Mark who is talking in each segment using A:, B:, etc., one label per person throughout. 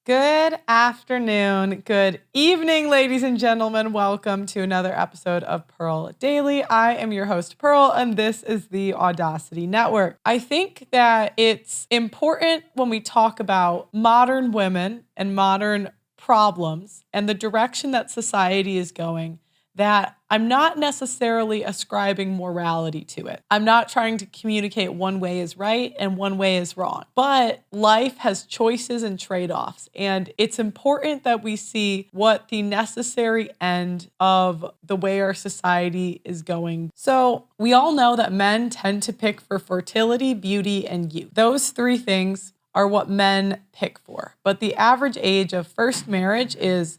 A: Good afternoon, good evening, ladies and gentlemen. Welcome to another episode of Pearl Daily. I am your host, Pearl, and this is the Audacity Network. I think that it's important when we talk about modern women and modern problems and the direction that society is going, that I'm not necessarily ascribing morality to it. I'm not trying to communicate one way is right and one way is wrong. But life has choices and trade-offs, and it's important that we see what the necessary end of the way our society is going. So we all know that men tend to pick for fertility, beauty, and youth. Those three things are what men pick for. But the average age of first marriage is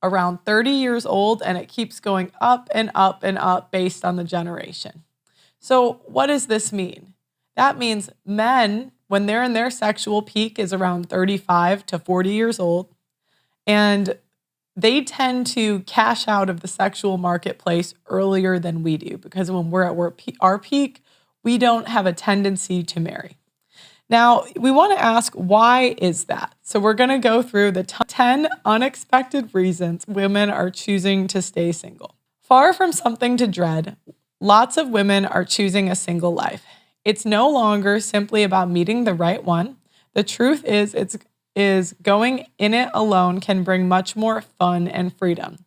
A: around 30 years old, and it keeps going up and up and up based on the generation. So what does this mean? That means men, when they're in their sexual peak, is around 35 to 40 years old, and they tend to cash out of the sexual marketplace earlier than we do, because when we're at our peak, we don't have a tendency to marry. Now, we want to ask, why is that? So we're going to go through the 10 unexpected reasons women are choosing to stay single. Far from something to dread, lots of women are choosing a single life. It's no longer simply about meeting the right one. The truth is going in it alone can bring much more fun and freedom.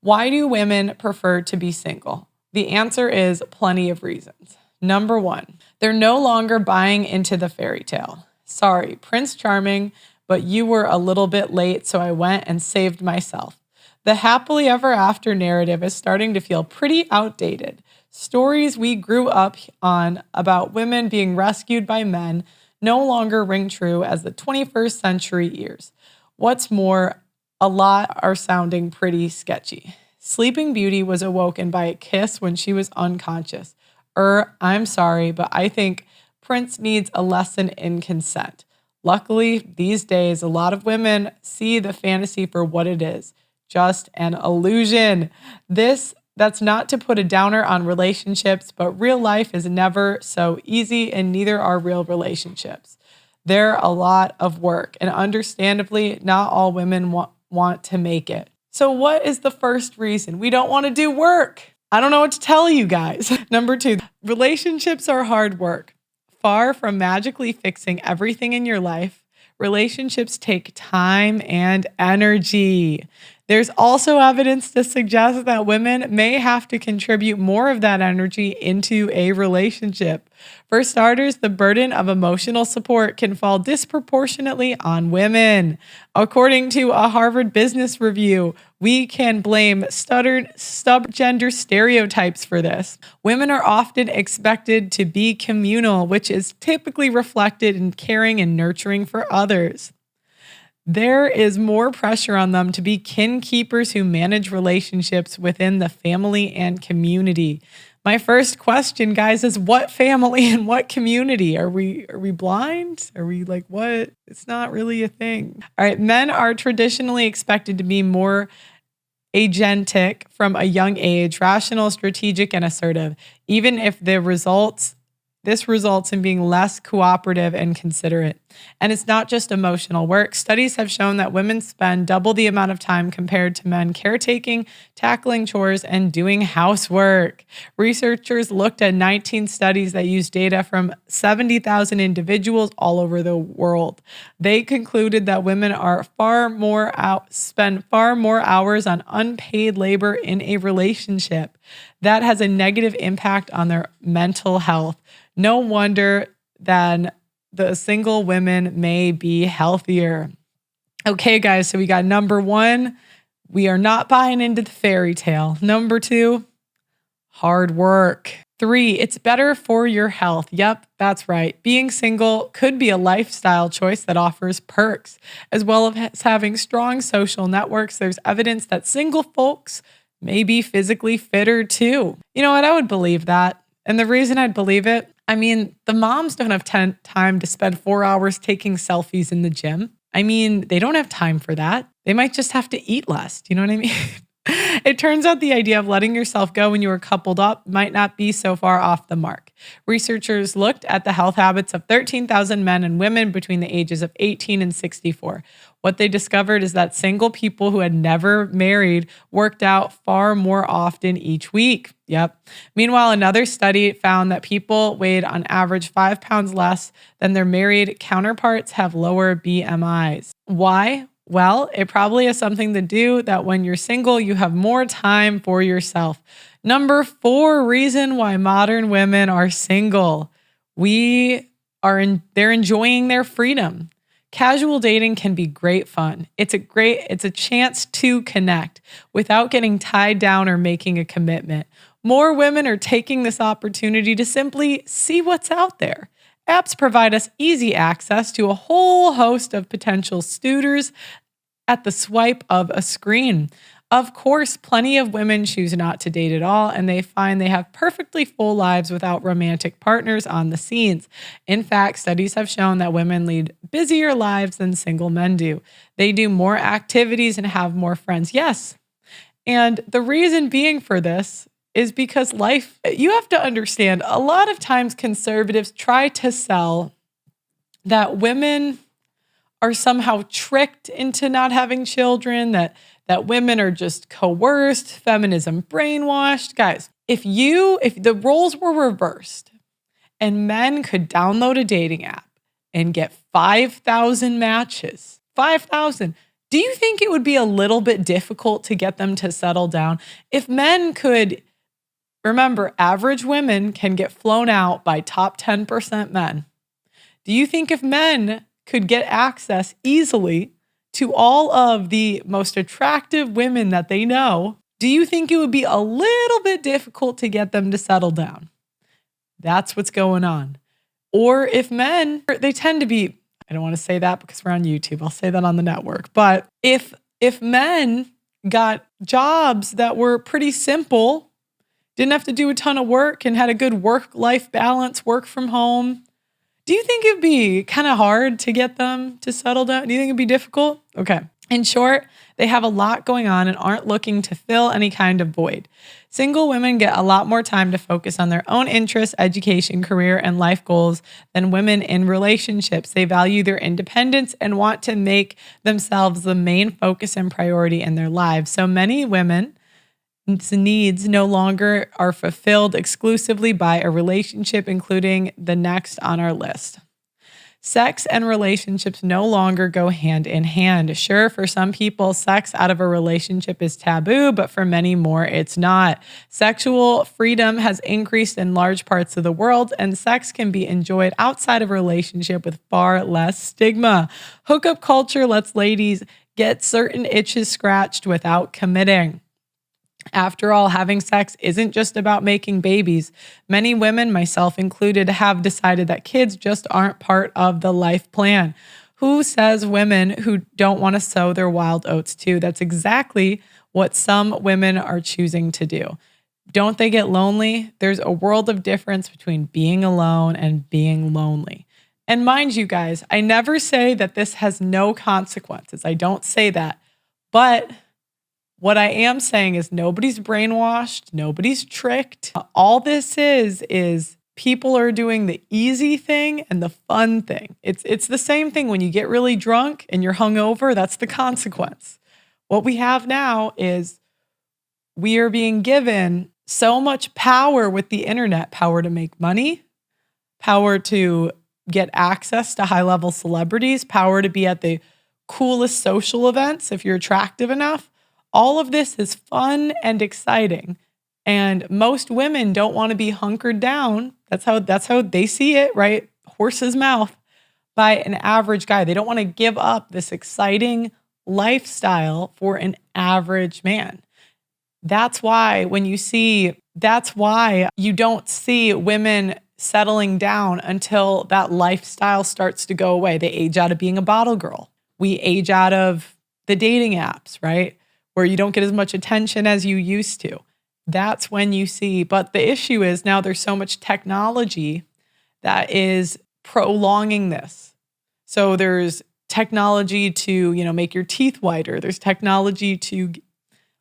A: Why do women prefer to be single? The answer is plenty of reasons. Number one, they're no longer buying into the fairy tale. Sorry, Prince Charming, but you were a little bit late, so I went and saved myself. The happily ever after narrative is starting to feel pretty outdated. Stories we grew up on about women being rescued by men no longer ring true as the 21st century ears. What's more, a lot are sounding pretty sketchy. Sleeping Beauty was awoken by a kiss when she was unconscious. I'm sorry, but I think Prince needs a lesson in consent. Luckily, these days, a lot of women see the fantasy for what it is, just an illusion. That's not to put a downer on relationships, but real life is never so easy, and neither are real relationships. They're a lot of work, and understandably, not all women want to make it. So what is the first reason? We don't want to do work. I don't know what to tell you guys. Number two, relationships are hard work. Far from magically fixing everything in your life, relationships take time and energy. There's also evidence to suggest that women may have to contribute more of that energy into a relationship. For starters, the burden of emotional support can fall disproportionately on women. According to a Harvard Business Review, we can blame stubborn gender stereotypes for this. Women are often expected to be communal, which is typically reflected in caring and nurturing for others. There is more pressure on them to be kin keepers who manage relationships within the family and community. My first question, guys, is what family and what community? Are we blind? Are we like, what? It's not really a thing. All right, men are traditionally expected to be more agentic from a young age, rational, strategic, and assertive, even if this results in being less cooperative and considerate. And it's not just emotional work. Studies have shown that women spend double the amount of time compared to men caretaking, tackling chores, and doing housework. Researchers looked at 19 studies that used data from 70,000 individuals all over the world. They concluded that women spend far more hours on unpaid labor in a relationship. That has a negative impact on their mental health. No wonder then the single women may be healthier. Okay, guys, so we got number one, we are not buying into the fairy tale. Number two, hard work. 3, it's better for your health. Yep, that's right. Being single could be a lifestyle choice that offers perks. As well as having strong social networks, there's evidence that single folks may be physically fitter too. You know what? I would believe that. And the reason I'd believe it, I mean, the moms don't have time to spend 4 hours taking selfies in the gym. I mean, they don't have time for that. They might just have to eat less. Do you know what I mean? It turns out the idea of letting yourself go when you were coupled up might not be so far off the mark. Researchers looked at the health habits of 13,000 men and women between the ages of 18 and 64. What they discovered is that single people who had never married worked out far more often each week. Yep. Meanwhile, another study found that people weighed on average 5 pounds less than their married counterparts have lower BMIs. Why? Well, it probably has something to do that when you're single, you have more time for yourself. Number 4 reason why modern women are single. They're enjoying their freedom. Casual dating can be great fun. It's a chance to connect without getting tied down or making a commitment. More women are taking this opportunity to simply see what's out there. Apps provide us easy access to a whole host of potential suitors at the swipe of a screen. Of course, plenty of women choose not to date at all, and they find they have perfectly full lives without romantic partners on the scenes. In fact, studies have shown that women lead busier lives than single men do. They do more activities and have more friends. Yes. And the reason being for this is because you have to understand, a lot of times conservatives try to sell that women are somehow tricked into not having children, that women are just coerced, feminism brainwashed. Guys, if the roles were reversed and men could download a dating app and get 5,000 matches, 5,000, do you think it would be a little bit difficult to get them to settle down? If men could, remember, average women can get flown out by top 10% men. Do you think if men could get access easily to all of the most attractive women that they know, do you think it would be a little bit difficult to get them to settle down? That's what's going on. Or if men, they tend to be, I don't want to say that because we're on YouTube. I'll say that on the network. But if men got jobs that were pretty simple, didn't have to do a ton of work and had a good work-life balance, work from home, do you think it'd be kind of hard to get them to settle down? Do you think it'd be difficult? Okay. In short, they have a lot going on and aren't looking to fill any kind of void. Single women get a lot more time to focus on their own interests, education, career, and life goals than women in relationships. They value their independence and want to make themselves the main focus and priority in their lives. So many women's needs no longer are fulfilled exclusively by a relationship, including the next on our list. Sex and relationships no longer go hand in hand. Sure, for some people, sex out of a relationship is taboo, but for many more, it's not. Sexual freedom has increased in large parts of the world, and sex can be enjoyed outside of a relationship with far less stigma. Hookup culture lets ladies get certain itches scratched without committing. After all, having sex isn't just about making babies. Many women, myself included, have decided that kids just aren't part of the life plan. Who says women who don't want to sow their wild oats too? That's exactly what some women are choosing to do. Don't they get lonely? There's a world of difference between being alone and being lonely. And mind you guys, I never say that this has no consequences. I don't say that. But what I am saying is nobody's brainwashed, nobody's tricked. All this is people are doing the easy thing and the fun thing. It's the same thing when you get really drunk and you're hungover, that's the consequence. What we have now is we are being given so much power with the internet, power to make money, power to get access to high-level celebrities, power to be at the coolest social events if you're attractive enough. All of this is fun and exciting. And most women don't want to be hunkered down. That's how they see it, right? Horse's mouth, by an average guy. They don't want to give up this exciting lifestyle for an average man. That's why you don't see women settling down until that lifestyle starts to go away. They age out of being a bottle girl. We age out of the dating apps, right? Where you don't get as much attention as you used to. That's when you see, but the issue is now there's so much technology that is prolonging this. So there's technology to, make your teeth whiter. There's technology to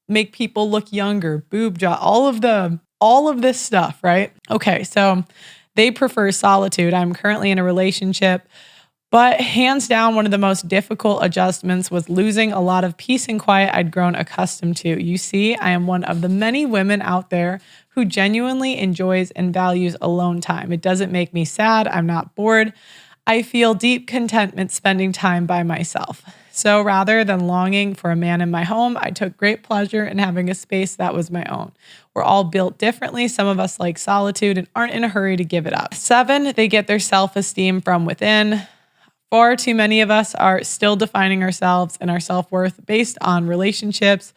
A: make people look younger, boob job, all of this stuff, right? Okay, so they prefer solitude. I'm currently in a relationship, but hands down, one of the most difficult adjustments was losing a lot of peace and quiet I'd grown accustomed to. You see, I am one of the many women out there who genuinely enjoys and values alone time. It doesn't make me sad. I'm not bored. I feel deep contentment spending time by myself. So rather than longing for a man in my home, I took great pleasure in having a space that was my own. We're all built differently. Some of us like solitude and aren't in a hurry to give it up. 7, they get their self-esteem from within. Far too many of us are still defining ourselves and our self-worth based on relationships,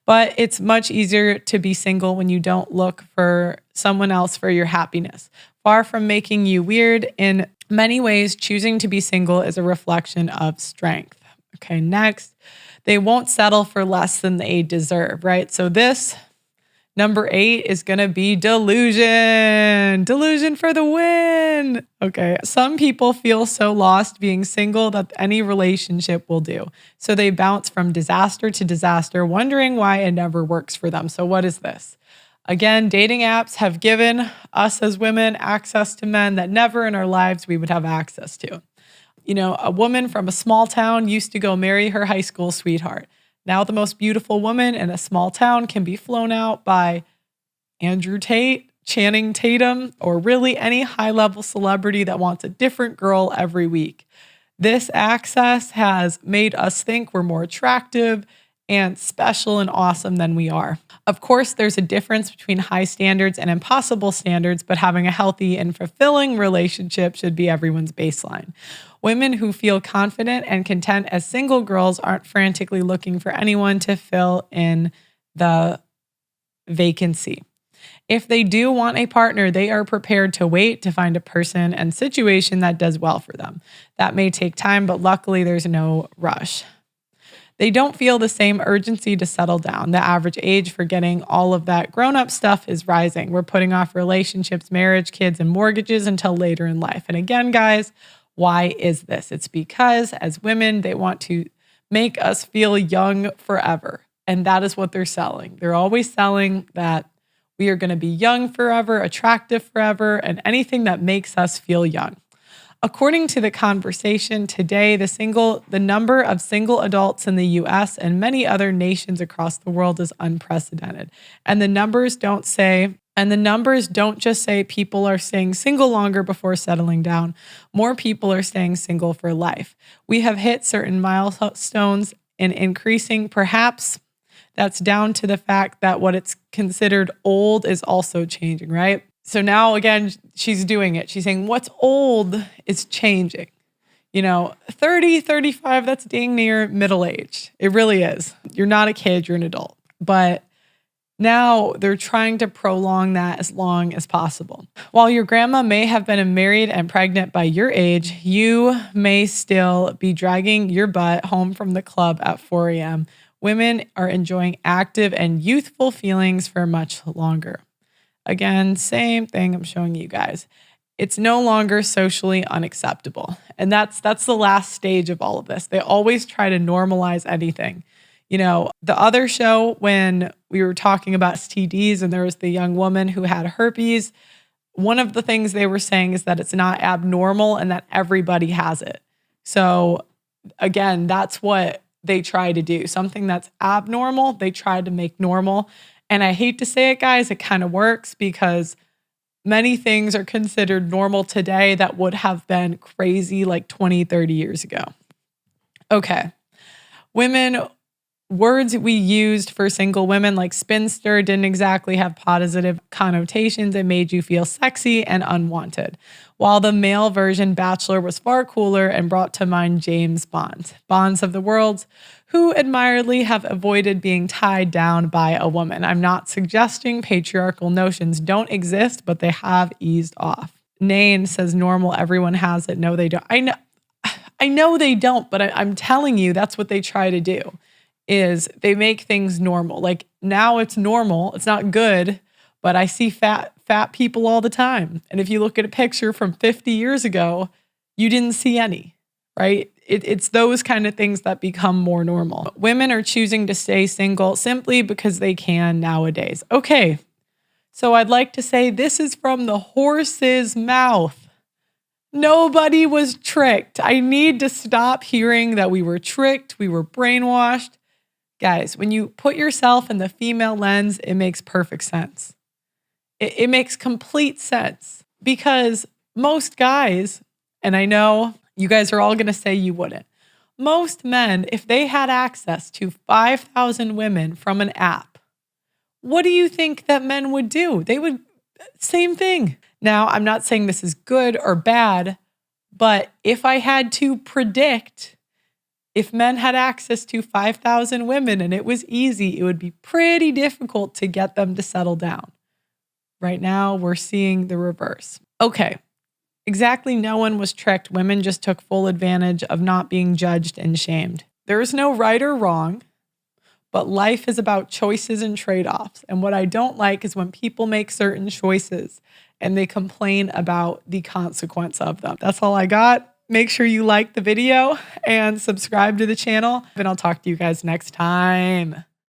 A: but it's much easier to be single when you don't look for someone else for your happiness. Far from making you weird, in many ways, choosing to be single is a reflection of strength. Okay, next, they won't settle for less than they deserve, right? So this, number 8, is going to be delusion. Delusion for the win. Okay. Some people feel so lost being single that any relationship will do. So they bounce from disaster to disaster, wondering why it never works for them. So what is this? Again, dating apps have given us as women access to men that never in our lives we would have access to. You know, a woman from a small town used to go marry her high school sweetheart. Now the most beautiful woman in a small town can be flown out by Andrew Tate, Channing Tatum, or really any high-level celebrity that wants a different girl every week. This access has made us think we're more attractive and special and awesome than we are. Of course, there's a difference between high standards and impossible standards, but having a healthy and fulfilling relationship should be everyone's baseline. Women who feel confident and content as single girls aren't frantically looking for anyone to fill in the vacancy. If they do want a partner, they are prepared to wait to find a person and situation that does well for them. That may take time, but luckily there's no rush. They don't feel the same urgency to settle down. The average age for getting all of that grown-up stuff is rising. We're putting off relationships, marriage, kids, and mortgages until later in life. And again, guys, why is this? It's because as women, they want to make us feel young forever. And that is what they're selling. They're always selling that we are going to be young forever, attractive forever, and anything that makes us feel young. According to The Conversation today, the number of single adults in the US and many other nations across the world is unprecedented. And the numbers don't just say people are staying single longer before settling down. More people are staying single for life. We have hit certain milestones in increasing. Perhaps that's down to the fact that what it's considered old is also changing, right? So now, again, she's doing it. She's saying what's old is changing. 30, 35, that's dang near middle age. It really is. You're not a kid, you're an adult. But now they're trying to prolong that as long as possible. While your grandma may have been married and pregnant by your age, you may still be dragging your butt home from the club at 4 a.m. Women are enjoying active and youthful feelings for much longer. Again, same thing I'm showing you guys. It's no longer socially unacceptable. And that's the last stage of all of this. They always try to normalize anything. The other show, when we were talking about STDs and there was the young woman who had herpes, one of the things they were saying is that it's not abnormal and that everybody has it. So again, that's what they try to do. Something that's abnormal, they try to make normal. And I hate to say it, guys, it kind of works because many things are considered normal today that would have been crazy like 20, 30 years ago. Okay. Women, words we used for single women like spinster didn't exactly have positive connotations. It made you feel sexy and unwanted. While the male version bachelor was far cooler and brought to mind James Bond. Bonds of the world who admiredly have avoided being tied down by a woman. I'm not suggesting patriarchal notions don't exist, but they have eased off. Nain says normal, everyone has it. No, they don't. I know they don't, but I'm telling you that's what they try to do. Is they make things normal. Like now it's normal. It's not good, but I see fat people all the time. And if you look at a picture from 50 years ago, you didn't see any, right? It's those kind of things that become more normal. Women are choosing to stay single simply because they can nowadays. Okay, so I'd like to say this is from the horse's mouth. Nobody was tricked. I need to stop hearing that we were tricked, we were brainwashed. Guys, when you put yourself in the female lens, it makes perfect sense. It makes complete sense because most guys, and I know you guys are all going to say you wouldn't, most men, if they had access to 5,000 women from an app, what do you think that men would do? They would, same thing. Now, I'm not saying this is good or bad, but if I had to predict, if men had access to 5,000 women and it was easy, it would be pretty difficult to get them to settle down. Right now, we're seeing the reverse. Okay, exactly, no one was tricked. Women just took full advantage of not being judged and shamed. There is no right or wrong, but life is about choices and trade-offs. And what I don't like is when people make certain choices and they complain about the consequence of them. That's all I got. Make sure you like the video and subscribe to the channel, and I'll talk to you guys next time.